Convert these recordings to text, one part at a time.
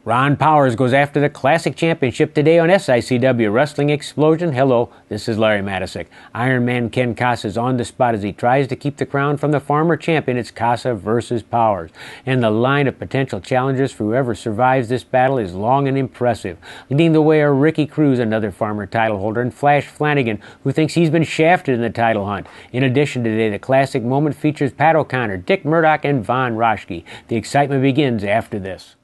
Ron Powers goes after the Classic Championship today on SICW Wrestling Explosion. Hello, this is Larry Matisick. Iron Man Ken Kasa is on the spot as he tries to keep the crown from the former champion. It's Kasa versus Powers. And the line of potential challengers for whoever survives this battle is long and impressive. Leading the way are Ricky Cruz, another former title holder, and Flash Flanagan, who thinks he's been shafted in the title hunt. In addition, today the Classic moment features Pat O'Connor, Dick Murdoch, and Von Raschke. The excitement begins after this.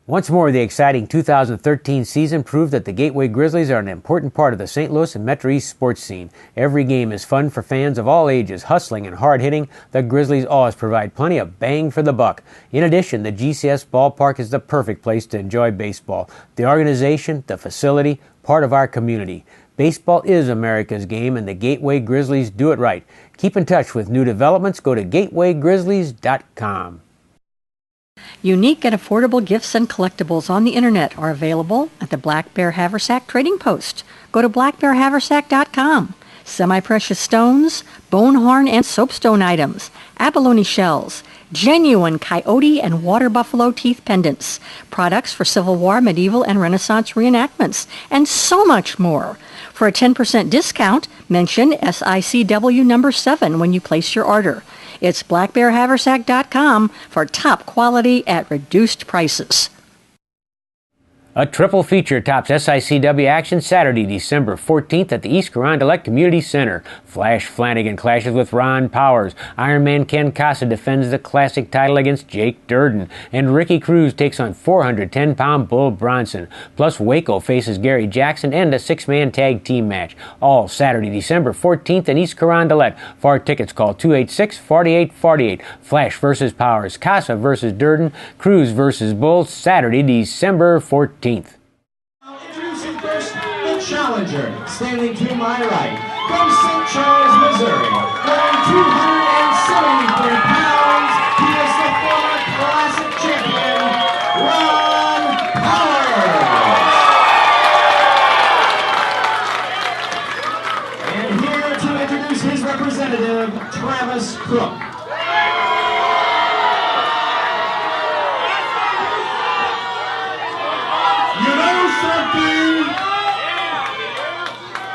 Once more, the exciting 2013 season proved that the Gateway Grizzlies are an important part of the St. Louis and Metro East sports scene. Every game is fun for fans of all ages, hustling and hard-hitting. The Grizzlies always provide plenty of bang for the buck. In addition, the GCS ballpark is the perfect place to enjoy baseball. The organization, the facility, part of our community. Baseball is America's game, and the Gateway Grizzlies do it right. Keep in touch with new developments. Go to gatewaygrizzlies.com. Unique and affordable gifts and collectibles on the internet are available at the Black Bear Haversack Trading Post. Go to blackbearhaversack.com. Semi-precious stones, bone horn and soapstone items, abalone shells, genuine coyote and water buffalo teeth pendants, products for Civil War, medieval, and Renaissance reenactments, and so much more. For a 10% discount, mention SICW number 7 when you place your order. It's blackbearhaversack.com for top quality at reduced prices. A triple feature tops SICW action Saturday, December 14th at the East Carondelet Community Center. Flash Flanagan clashes with Ron Powers. Iron Man Ken Kasa defends the Classic title against Jake Durden. And Ricky Cruz takes on 410-pound Bull Bronson. Plus Waco faces Gary Jackson and a 6-man tag team match. All Saturday, December 14th in East Carondelet. For tickets, call 286-4848. Flash versus Powers. Kasa versus Durden. Cruz versus Bull. Saturday, December 14th. Introducing first the challenger, standing to my right, from St. Charles, Missouri, weighing 273 pounds, he is the former Classic champion, Ron Powers. And here to introduce his representative, Travis Crook.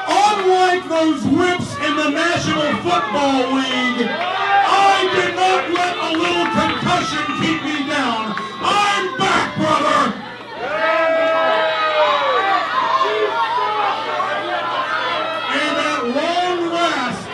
Unlike those whips in the National Football League, I did not let a little concussion keep me down. I'm back, brother! And at long last,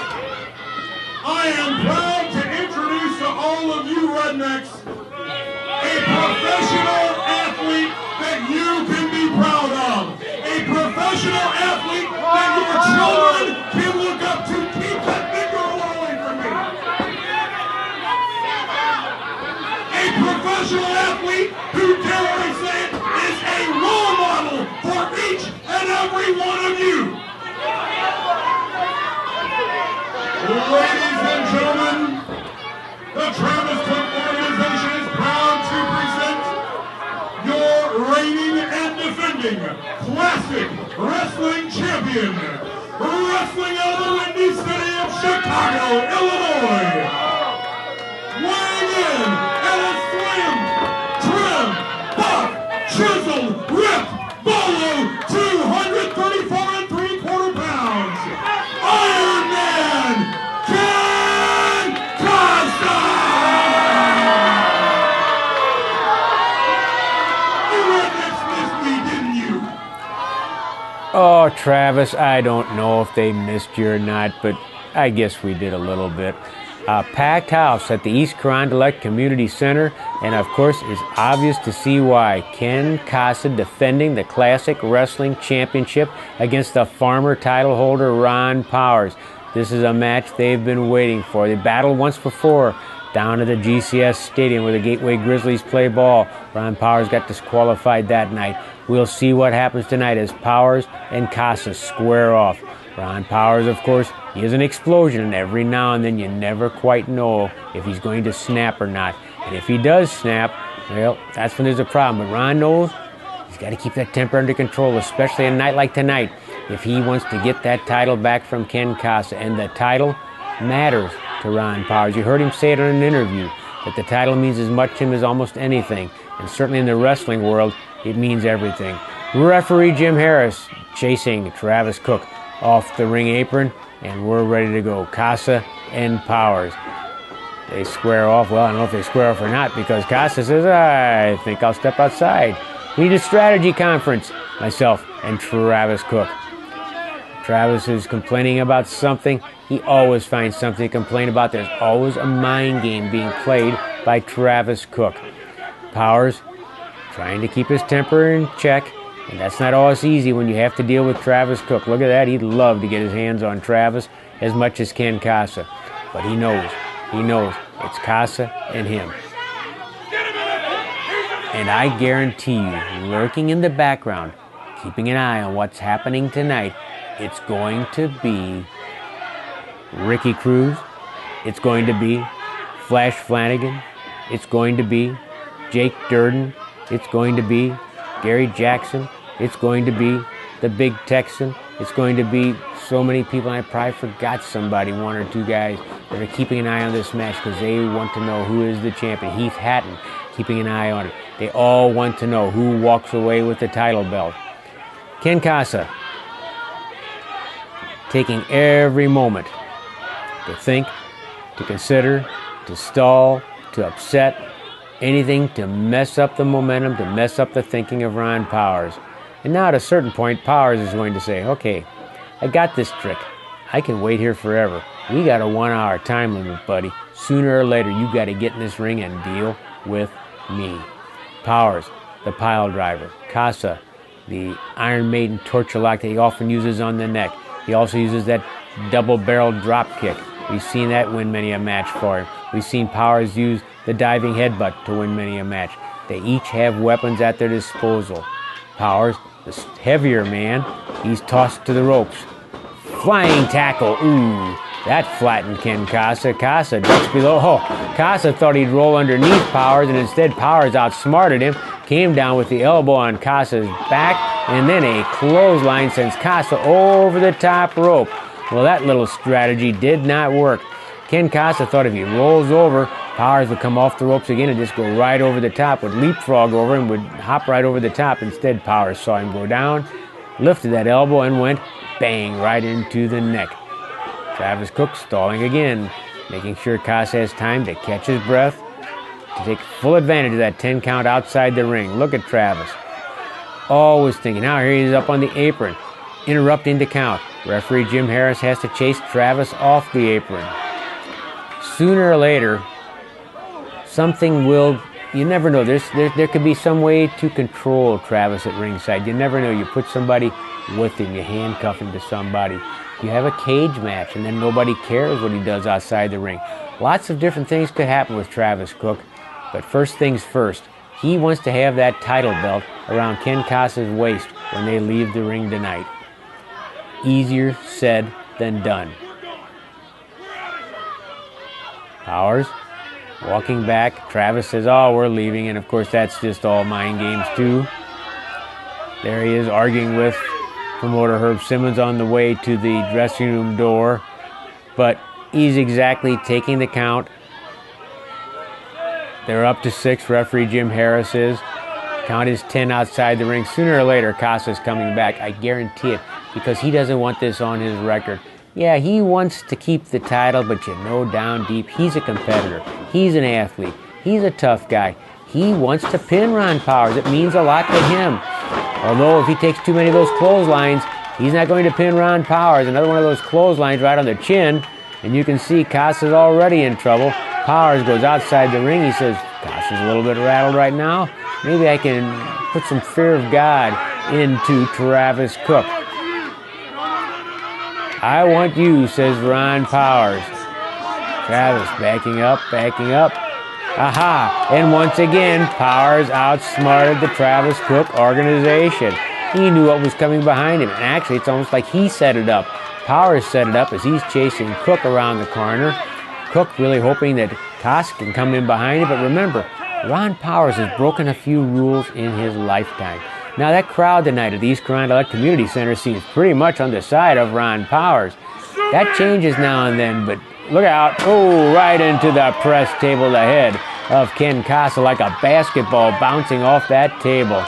I am proud to introduce to all of you rednecks a professional athlete that you can be proud of. A professional athlete that your children can look up to. Keep that finger away from me. A professional athlete who, dare I say it, is a role model for each and every one of you. Ladies and gentlemen, the Travis Cook organization is proud to present your reigning and defending Classic Wrestling Champion, wrestling out of the windy city of Chicago, Illinois, weighing in at a slim, trim, buff, chiseled, ripped, bolo, 234 3/4 pounds, Iron Man, Ken Kasa! Oh, Travis, I don't know if they missed you or not, but I guess we did a little bit. A packed house at the East Carondelet Community Center, and of course it's obvious to see why. Ken Kasa defending the Classic Wrestling Championship against the former title holder Ron Powers. This is a match they've been waiting for. They battled once before down at the GCS Stadium where the Gateway Grizzlies play ball. Ron Powers got disqualified that night. We'll see what happens tonight as Powers and Kasa square off. Ron Powers, of course, he is an explosion, and every now and then you never quite know if he's going to snap or not. And if he does snap, well, that's when there's a problem. But Ron knows he's got to keep that temper under control, especially a night like tonight, if he wants to get that title back from Ken Kasa. And the title matters to Ron Powers. You heard him say it in an interview, that the title means as much to him as almost anything. and certainly in the wrestling world, it means everything. Referee Jim Harris chasing Travis Cook off the ring apron, and we're ready to go. Kasa and Powers. They square off. Well, I don't know if they square off or not, because Kasa says, I think I'll step outside. We need a strategy conference, myself and Travis Cook. Travis is complaining about something. He always finds something to complain about. There's always a mind game being played by Travis Cook. Powers trying to keep his temper in check, and that's not always easy when you have to deal with Travis Cook. Look at that. He'd love to get his hands on Travis as much as Ken Kasa. But he knows it's Kasa and him. And I guarantee you, lurking in the background, keeping an eye on what's happening tonight, it's going to be Ricky Cruz. It's going to be Flash Flanagan. It's going to be Jake Durden. It's going to be Gary Jackson. It's going to be the Big Texan. It's going to be so many people. I probably forgot somebody, one or two guys that are keeping an eye on this match because they want to know who is the champion. Heath Hatton keeping an eye on it. They all want to know who walks away with the title belt. Ken Kasa taking every moment to think, to consider, to stall, to upset, anything to mess up the momentum, to mess up the thinking of Ron Powers. And now at a certain point, Powers is going to say, okay, I got this trick. I can wait here forever. We got a 1 hour time limit, buddy. Sooner or later, you got to get in this ring and deal with me. Powers, the pile driver. Kasa, the Iron Maiden torture lock that he often uses on the neck. He also uses that double-barrel drop kick. We've seen that win many a match for him. We've seen Powers use the diving headbutt to win many a match. They each have weapons at their disposal. Powers, the heavier man, he's tossed to the ropes. Flying tackle, ooh, that flattened Ken Kasa. Kasa ducks below. Oh, Kasa thought he'd roll underneath Powers, and instead Powers outsmarted him, came down with the elbow on Kasa's back, and then a clothesline sends Kasa over the top rope. Well, that little strategy did not work. Ken Kasa thought if he rolls over, Powers would come off the ropes again and just go right over the top, would leapfrog over him, would hop right over the top. Instead, Powers saw him go down, lifted that elbow, and went bang right into the neck. Travis Cook stalling again, making sure Kasa has time to catch his breath, to take full advantage of that 10 count outside the ring. Look at Travis. Always thinking, now here he is up on the apron, interrupting the count. Referee Jim Harris has to chase Travis off the apron. Sooner or later, something will, you never know, there could be some way to control Travis at ringside. You never know. You put somebody with him, you handcuff him to somebody. You have a cage match, and then nobody cares what he does outside the ring. Lots of different things could happen with Travis Cook, but first things first, he wants to have that title belt around Ken Kasa's waist when they leave the ring tonight. Easier said than done. Powers walking back. Travis says, oh, we're leaving, and of course that's just all mind games too. There he is arguing with promoter Herb Simmons on the way to the dressing room door, but he's exactly taking the count. They're up to 6, referee Jim Harris is. Count is 10 outside the ring. Sooner or later, Kasa's coming back. I guarantee it, because he doesn't want this on his record. Yeah, he wants to keep the title, but you know down deep, he's a competitor. He's an athlete. He's a tough guy. He wants to pin Ron Powers. It means a lot to him. Although if he takes too many of those clotheslines, he's not going to pin Ron Powers. Another one of those clotheslines right on the chin, and you can see Kasa's already in trouble. Powers goes outside the ring. He says, Kasa's a little bit rattled right now. Maybe I can put some fear of God into Travis Cook. I want you, says Ron Powers. Travis backing up, backing up. Aha! And once again, Powers outsmarted the Travis Cook organization. He knew what was coming behind him. And actually, it's almost like he set it up. Powers set it up as he's chasing Cook around the corner. Cook really hoping that Kasa can come in behind him. But remember, Ron Powers has broken a few rules in his lifetime. Now, that crowd tonight at the East Carondelet Community Center seems pretty much on the side of Ron Powers. That changes now and then, but look out. Oh, right into the press table ahead. of Ken Kasa like a basketball bouncing off that table.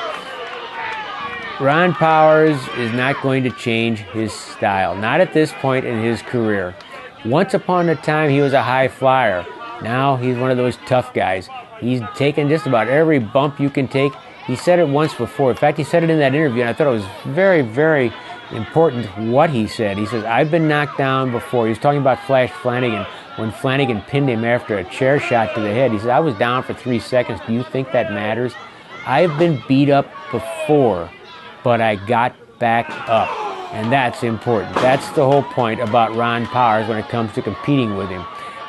Ron Powers is not going to change his style, not at this point in his career. Once upon a time, he was a high flyer. Now he's one of those tough guys. He's taken just about every bump you can take. He said it once before. In fact, he said it in that interview, and I thought it was very, very important what he said. He says, I've been knocked down before. He was talking about Flash Flanagan when Flanagan pinned him after a chair shot to the head. He said, I was down for 3 seconds. Do you think that matters? I've been beat up before, but I got back up. And that's important. That's the whole point about Ron Powers when it comes to competing with him.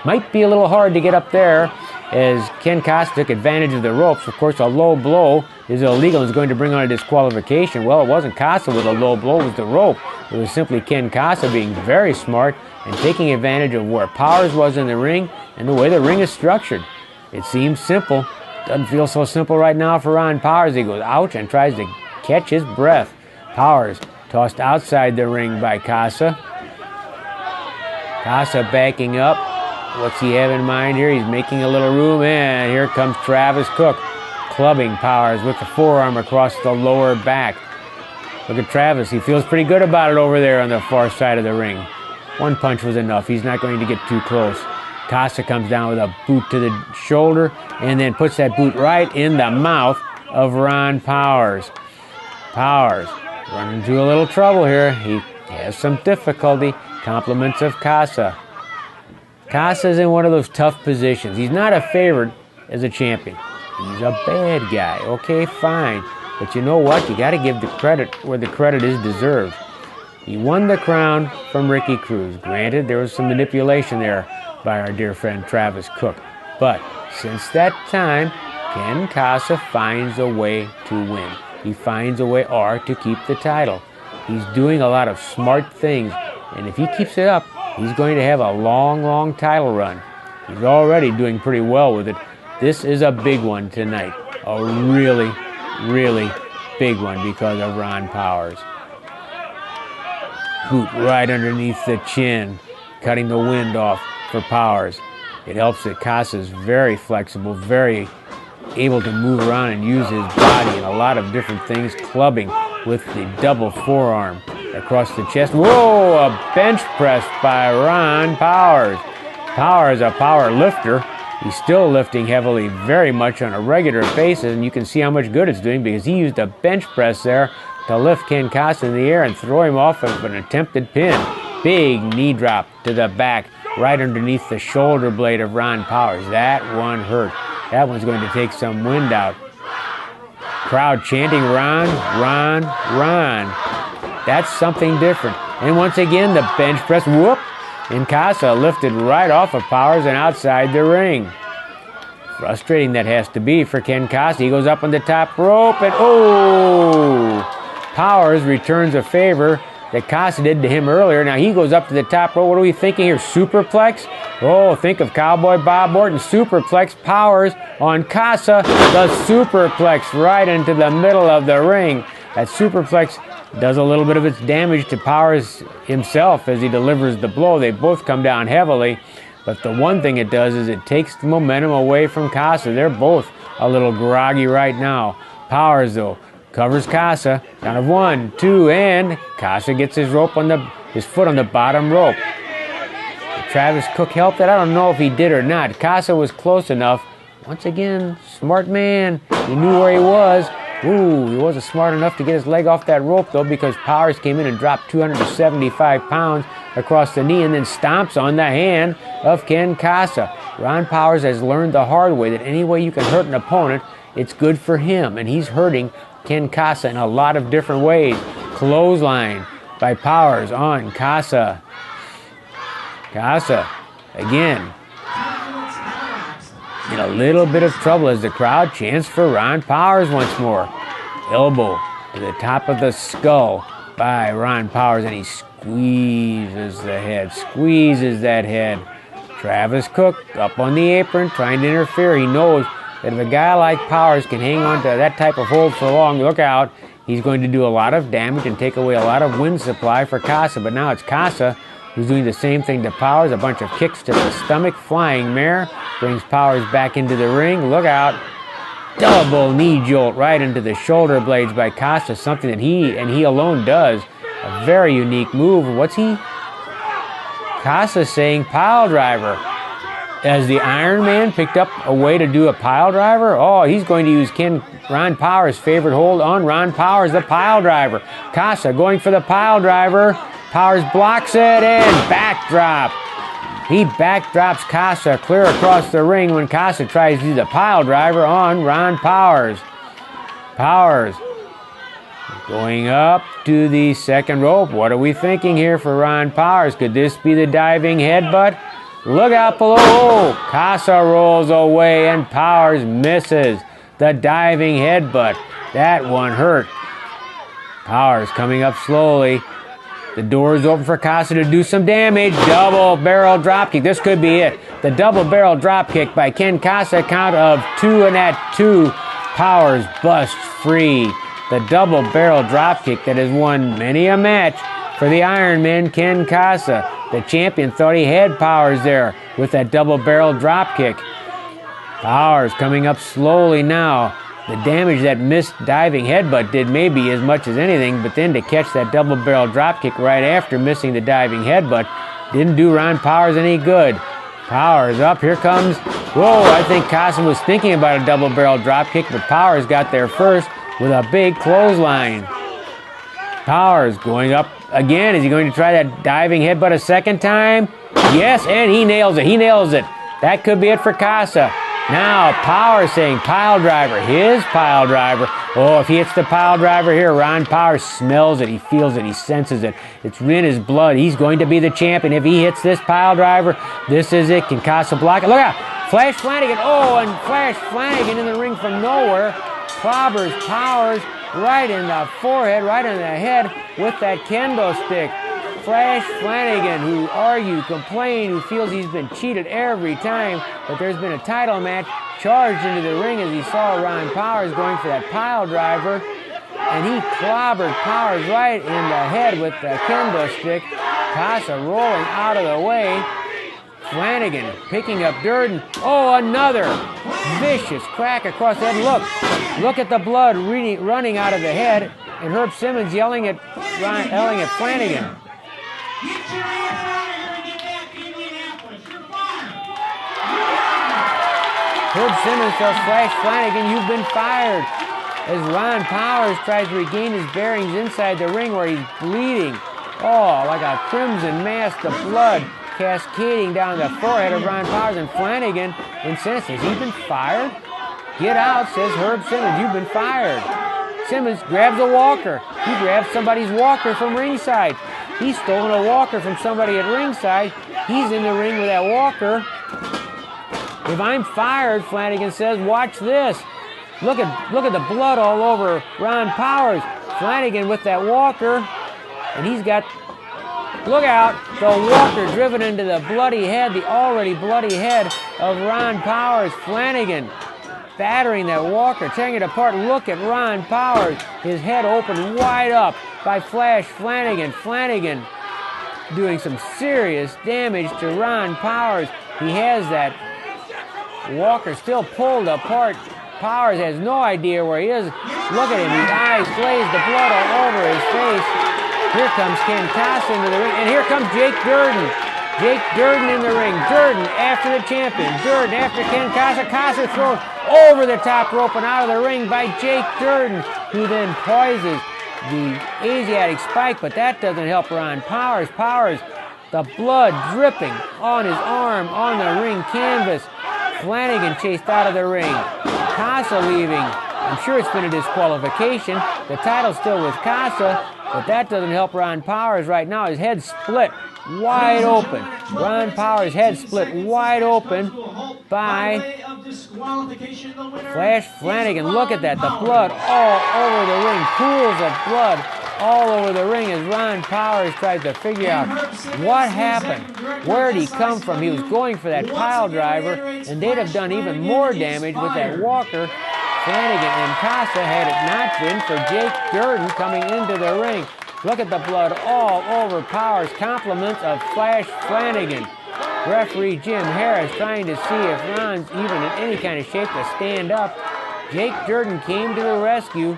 Might be a little hard to get up there as Ken Kasa took advantage of the ropes. Of course, a low blow is illegal and is going to bring on a disqualification. Well, it wasn't Kasa with a low blow, it was the rope. It was simply Ken Kasa being very smart and taking advantage of where Powers was in the ring and the way the ring is structured. It seems simple. Doesn't feel so simple right now for Ron Powers. He goes ouch and tries to catch his breath. Powers tossed outside the ring by Kasa. Kasa backing up. What's he have in mind here? He's making a little room, and here comes Travis Cook, clubbing Powers with the forearm across the lower back. Look at Travis. He feels pretty good about it over there on the far side of the ring. One punch was enough. He's not going to get too close. Kasa comes down with a boot to the shoulder and then puts that boot right in the mouth of Ron Powers. Powers running into a little trouble here. He has some difficulty. Compliments of Kasa. Kasa's in one of those tough positions. He's not a favorite as a champion. He's a bad guy. Okay, fine. But you know what? You got to give the credit where the credit is deserved. He won the crown from Ricky Cruz. Granted, there was some manipulation there by our dear friend Travis Cook. But since that time, Ken Kasa finds a way to win. He finds a way to keep the title. He's doing a lot of smart things. And if he keeps it up, he's going to have a long, long title run. He's already doing pretty well with it. This is a big one tonight. A really, really big one because of Ron Powers. Boot right underneath the chin, cutting the wind off for Powers. It helps that Kasa's very flexible, very able to move around and use his body in a lot of different things, clubbing with the double forearm across the chest. Whoa, a bench press by Ron Powers. Powers, a power lifter. He's still lifting heavily very much on a regular basis, and you can see how much good it's doing because he used a bench press there to lift Ken Kasa in the air and throw him off of an attempted pin. Big knee drop to the back, right underneath the shoulder blade of Ron Powers. That one hurt. That one's going to take some wind out. Crowd chanting, Ron, Ron, Ron. That's something different. And once again, the bench press, whoop, and Kasa lifted right off of Powers and outside the ring. Frustrating that has to be for Ken Kasa. He goes up on the top rope and Powers returns a favor that Kasa did to him earlier. Now he goes up to the top rope. What are we thinking here? Superplex? Oh, think of Cowboy Bob Orton. Superplex. Powers on Kasa. The superplex right into the middle of the ring. That superplex does a little bit of its damage to Powers himself as he delivers the blow. They both come down heavily. But the one thing it does is it takes the momentum away from Kasa. They're both a little groggy right now. Powers, though, covers Kasa. Down of 1, 2, and Kasa gets his foot on the bottom rope. Did Travis Cook help that? I don't know if he did or not. Kasa was close enough. Once again, smart man. He knew where he was. He wasn't smart enough to get his leg off that rope, though, because Powers came in and dropped 275 pounds across the knee and then stomps on the hand of Ken Kasa. Ron Powers has learned the hard way that any way you can hurt an opponent, it's good for him, and he's hurting Ken Kasa in a lot of different ways. Clothesline by Powers on Kasa. Kasa, again, in a little bit of trouble as the crowd chants for Ron Powers once more. Elbow to the top of the skull by Ron Powers, and he squeezes that head. Travis Cook up on the apron trying to interfere. He knows that if a guy like Powers can hang on to that type of hold for long, look out, he's going to do a lot of damage and take away a lot of wind supply for Kasa. But now it's Kasa who's doing the same thing to Powers. A bunch of kicks to the stomach, flying mare, Brings Powers back into the ring. Look out. Double knee jolt right into the shoulder blades by Kasa. Something that he alone does. A very unique move. What's he? Kasa saying pile driver. Has the Iron Man picked up a way to do a pile driver? Oh, he's going to use Ron Powers' favorite hold on Ron Powers, the pile driver. Kasa going for the pile driver. Powers blocks it and backdrop. He backdrops Kasa clear across the ring when Kasa tries to do the pile driver on Ron Powers. Powers going up to the second rope. What are we thinking here for Ron Powers? Could this be the diving headbutt? Look out below. Kasa rolls away and Powers misses the diving headbutt. That one hurt. Powers coming up slowly. The door is open for Kasa to do some damage. Double barrel dropkick. This could be it. The double barrel dropkick by Ken Kasa. Count of 2, and at 2, Powers busts free. The double barrel dropkick that has won many a match for the Iron Man, Ken Kasa. The champion thought he had Powers there with that double barrel dropkick. Powers coming up slowly now. The damage that missed diving headbutt did maybe as much as anything, but then to catch that double barrel dropkick right after missing the diving headbutt didn't do Ron Powers any good. Powers up, here comes, whoa, I think Kasa was thinking about a double barrel dropkick, but Powers got there first with a big clothesline. Powers going up again. Is he going to try that diving headbutt a second time? Yes, and he nails it. He nails it. That could be it for Kasa. Now, Powers saying pile driver, his pile driver. Oh, if he hits the pile driver here, Ron Powers smells it, he feels it, he senses it. It's in his blood. He's going to be the champion. If he hits this pile driver, this is it. Can Kasa block it? Look out! Flash Flanagan. Oh, and Flash Flanagan in the ring from nowhere. Clobbers Powers right in the forehead, right in the head with that kendo stick. Flash Flanagan, who argued, complained, who feels he's been cheated every time that there's been a title match, charged into the ring as he saw Ron Powers going for that pile driver, and he clobbered Powers right in the head with the kendo stick. Kasa rolling out of the way. Flanagan picking up dirt, and oh, another vicious crack across the head. Look at the blood running out of the head, and Herb Simmons yelling at Flanagan. Get your ass out of here and get back to Indianapolis. You're fired. Herb Simmons tells Flash Flanagan, you've been fired. As Ron Powers tries to regain his bearings inside the ring where he's bleeding. Oh, like a crimson mass of blood cascading down the forehead of Ron Powers, and Flanagan insists, has he been fired? Get out, says Herb Simmons, you've been fired. Simmons grabs a walker. He grabs somebody's walker from ringside. He's stolen a walker from somebody at ringside. He's in the ring with that walker. If I'm fired, Flanagan says, watch this. Look at the blood all over Ron Powers. Flanagan with that walker, and he's got, look out, the walker driven into the bloody head, the already bloody head of Ron Powers. Flanagan battering that walker, tearing it apart. Look at Ron Powers, his head open wide up by Flash Flanagan. Flanagan doing some serious damage to Ron Powers. He has that walker still pulled apart. Powers has no idea where he is. Look at him, his eyes glazed, the blood all over his face. Here comes Ken Kasa into the ring, and here comes Jake Durden. Jake Durden in the ring. Durden after the champion. Durden after Ken Kasa. Kasa thrown over the top rope and out of the ring by Jake Durden, who then poises the Asiatic spike, but that doesn't help Ron Powers. Powers, the blood dripping on his arm, on the ring canvas. Flanagan chased out of the ring. Kasa leaving. I'm sure it's been a disqualification. The title's still with Kasa, but that doesn't help Ron Powers right now. His head split wide open. Ron Powers' head split wide open by Flash Flanagan. Look at that. The blood all over the ring. Pools of blood all over the ring as Ron Powers tries to figure out what happened. Where did he come from? He was going for that pile driver, and they'd have done even more damage with that walker. Flanagan and Kasa, had it not been for Jake Durden coming into the ring. Look at the blood all over Powers. Compliments of Flash Flanagan. Referee Jim Harris trying to see if Ron's even in any kind of shape to stand up. Jake Durden came to the rescue.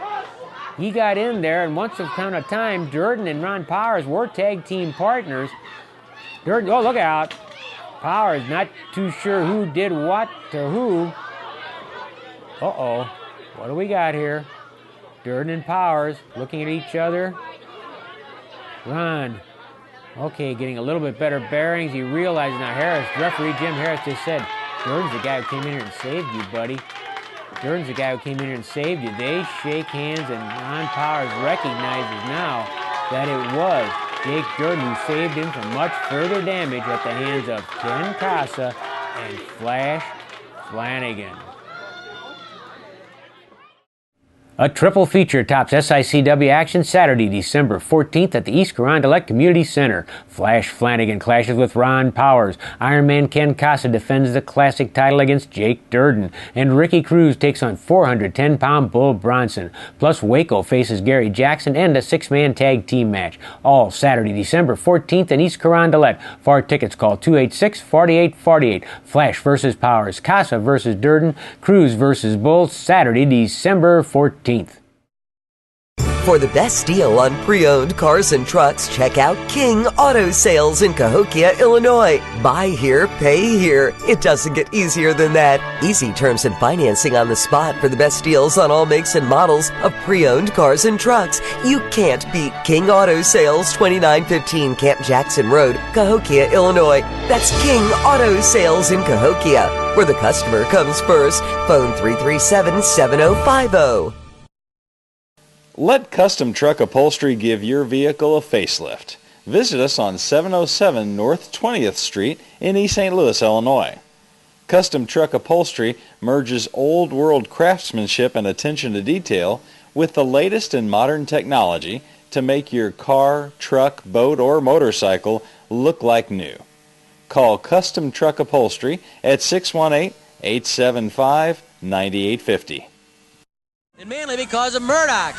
He got in there, and once upon a time, Durden and Ron Powers were tag team partners. Durden, oh, look out. Powers not too sure who did what to who. Uh-oh. What do we got here? Durden and Powers looking at each other. Ron, okay, getting a little bit better bearings. He realizes now referee Jim Harris just said, Durden's the guy who came in here and saved you, buddy. Durden's the guy who came in here and saved you. They shake hands, and Ron Powers recognizes now that it was Jake Durden who saved him from much further damage at the hands of Ken Kasa and Flash Flanagan. A triple feature tops SICW action Saturday, December 14th at the East Carondelet Community Center. Flash Flanagan clashes with Ron Powers. Iron Man Ken Kasa defends the classic title against Jake Durden. And Ricky Cruz takes on 410-pound Bull Bronson. Plus Waco faces Gary Jackson and a six-man tag team match. All Saturday, December 14th in East Carondelet. For tickets, call 286-4848. Flash versus Powers. Kasa versus Durden. Cruz versus Bull. Saturday, December 14th. For the best deal on pre-owned cars and trucks, check out King Auto Sales in Cahokia, Illinois. Buy here, pay here. It doesn't get easier than that. Easy terms and financing on the spot for the best deals on all makes and models of pre-owned cars and trucks. You can't beat King Auto Sales, 2915 Camp Jackson Road, Cahokia, Illinois. That's King Auto Sales in Cahokia, where the customer comes first. Phone 337-7050. Let Custom Truck Upholstery give your vehicle a facelift. Visit us on 707 North 20th Street in East St. Louis, Illinois. Custom Truck Upholstery merges old world craftsmanship and attention to detail with the latest in modern technology to make your car, truck, boat, or motorcycle look like new. Call Custom Truck Upholstery at 618-875-9850. And mainly because of Murdoch.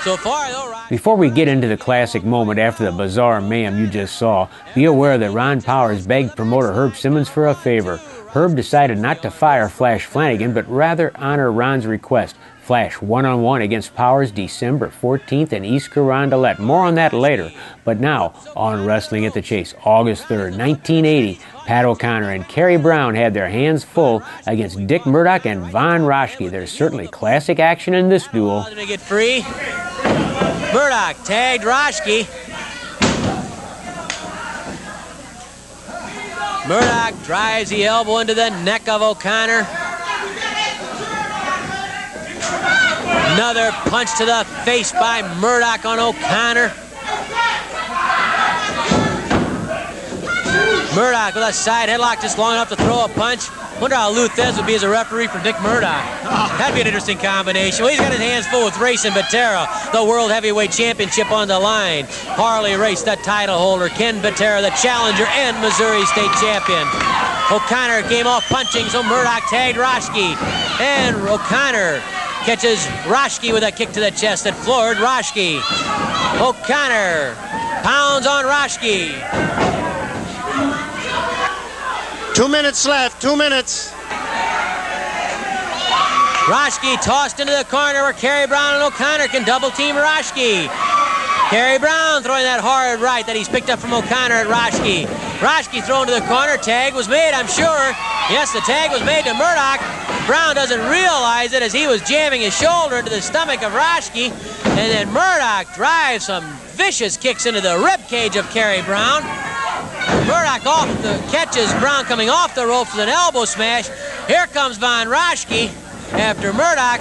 So far, though, Before we get into the classic moment after the bizarre mayhem you just saw, be aware that Ron Powers begged promoter Herb Simmons for a favor. Herb decided not to fire Flash Flanagan, but rather honor Ron's request. Flash one-on-one against Powers December 14th in East Carondelet. More on that later. But now, on Wrestling at the Chase, August 3rd, 1980, Pat O'Connor and Kerry Brown had their hands full against Dick Murdoch and Von Raschke. There's certainly classic action in this duel. Let me get free. Murdoch tagged Raschke. Murdoch drives the elbow into the neck of O'Connor. Another punch to the face by Murdoch on O'Connor. Murdoch with a side headlock just long enough to throw a punch. Wonder how Lou Thez would be as a referee for Dick Murdoch. That'd be an interesting combination. Well, he's got his hands full with Racing Batera, the World Heavyweight Championship on the line. Harley Race, the title holder. Ken Batera, the challenger and Missouri State champion. O'Connor came off punching, so Murdoch tagged Raschke. And O'Connor catches Raschke with a kick to the chest that floored Raschke. O'Connor pounds on Raschke. 2 minutes left, 2 minutes. Raschke tossed into the corner where Kerry Brown and O'Connor can double team Raschke. Kerry Brown throwing that hard right that he's picked up from O'Connor at Raschke. Raschke thrown to the corner. Tag was made, I'm sure. Yes, the tag was made to Murdoch. Brown doesn't realize it as he was jamming his shoulder into the stomach of Raschke. And then Murdoch drives some vicious kicks into the rib cage of Kerry Brown. Murdoch catches Brown coming off the ropes with an elbow smash. Here comes Von Raschke after Murdoch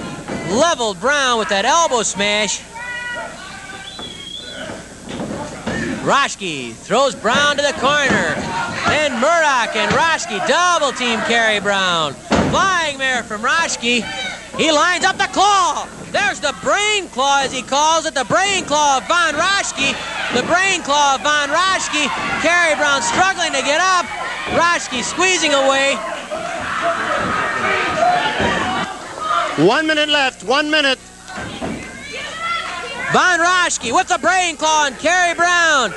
leveled Brown with that elbow smash. Raschke throws Brown to the corner. And Murdoch and Raschke double team Kerry Brown. Flying mare from Raschke. He lines up the claw. There's the brain claw, as he calls it. The brain claw of Von Raschke. The brain claw of Von Raschke. Kerry Brown struggling to get up. Raschke squeezing away. 1 minute left, 1 minute. Von Raschke with the brain claw on Kerry Brown.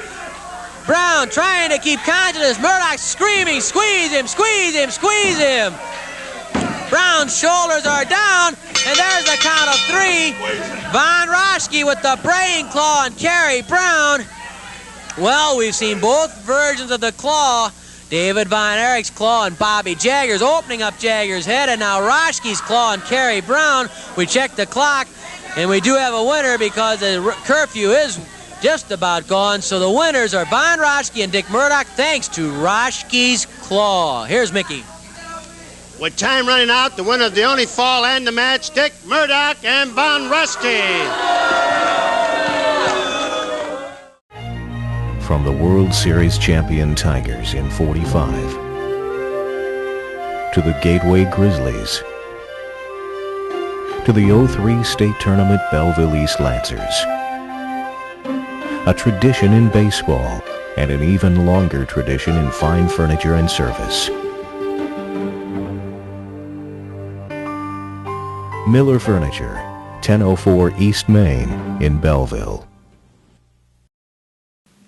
Brown trying to keep conscious. Murdoch screaming, squeeze him, squeeze him, squeeze him. Brown's shoulders are down, and there's the count of 3. Von Raschke with the praying claw on Kerry Brown. Well, we've seen both versions of the claw. David Von Erich's claw and Bobby Jagger's opening up Jagger's head, and now Raschke's claw on Kerry Brown. We checked the clock, and we do have a winner because the curfew is just about gone. So the winners are Von Raschke and Dick Murdoch, thanks to Raschke's claw. Here's Mickey. With time running out, the winner of the only fall and the match, Dick Murdoch and Von Raschke. From the World Series champion Tigers in '45 to the Gateway Grizzlies to the '03 state tournament Belleville East Lancers. A tradition in baseball and an even longer tradition in fine furniture and service. Miller Furniture, 1004 East Main in Belleville.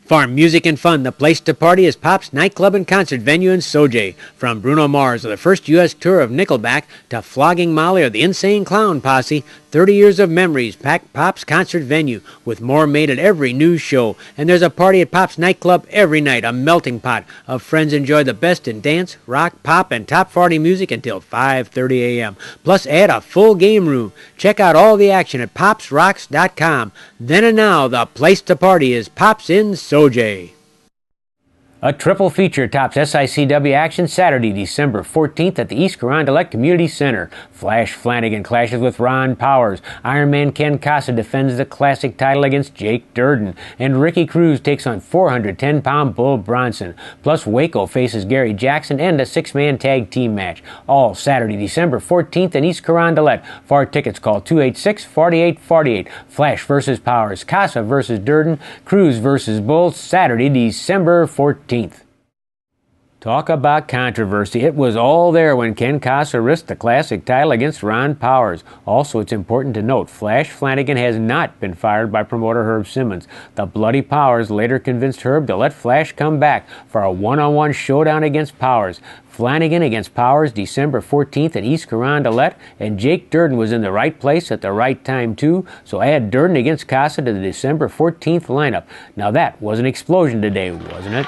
For music and fun, the place to party is Pop's nightclub and concert venue in Sojay. From Bruno Mars or the first U.S. tour of Nickelback to Flogging Molly or the Insane Clown Posse, 30 years of memories pack Pop's concert venue with more made at every new show. And there's a party at Pop's nightclub every night, a melting pot of friends enjoy the best in dance, rock, pop, and top 40 music until 5:30 a.m. Plus add a full game room. Check out all the action at popsrocks.com. Then and now, the place to party is Pop's in Sojay. A triple feature tops SICW action Saturday, December 14th at the East Carondelet Community Center. Flash Flanagan clashes with Ron Powers. Iron Man Ken Kasa defends the classic title against Jake Durden. And Ricky Cruz takes on 410-pound Bull Bronson. Plus Waco faces Gary Jackson and a 6-man tag team match. All Saturday, December 14th in East Carondelet. For tickets, call 286-4848. Flash versus Powers. Kasa versus Durden. Cruz versus Bull. Saturday, December 14th. Talk about controversy. It was all there when Ken Kasa risked the classic title against Ron Powers. Also, it's important to note, Flash Flanagan has not been fired by promoter Herb Simmons. The Bloody Powers later convinced Herb to let Flash come back for a one-on-one showdown against Powers. Flanagan against Powers December 14th at East Carondelet, and Jake Durden was in the right place at the right time too, so add Durden against Kasa to the December 14th lineup. Now that was an explosion today, wasn't it?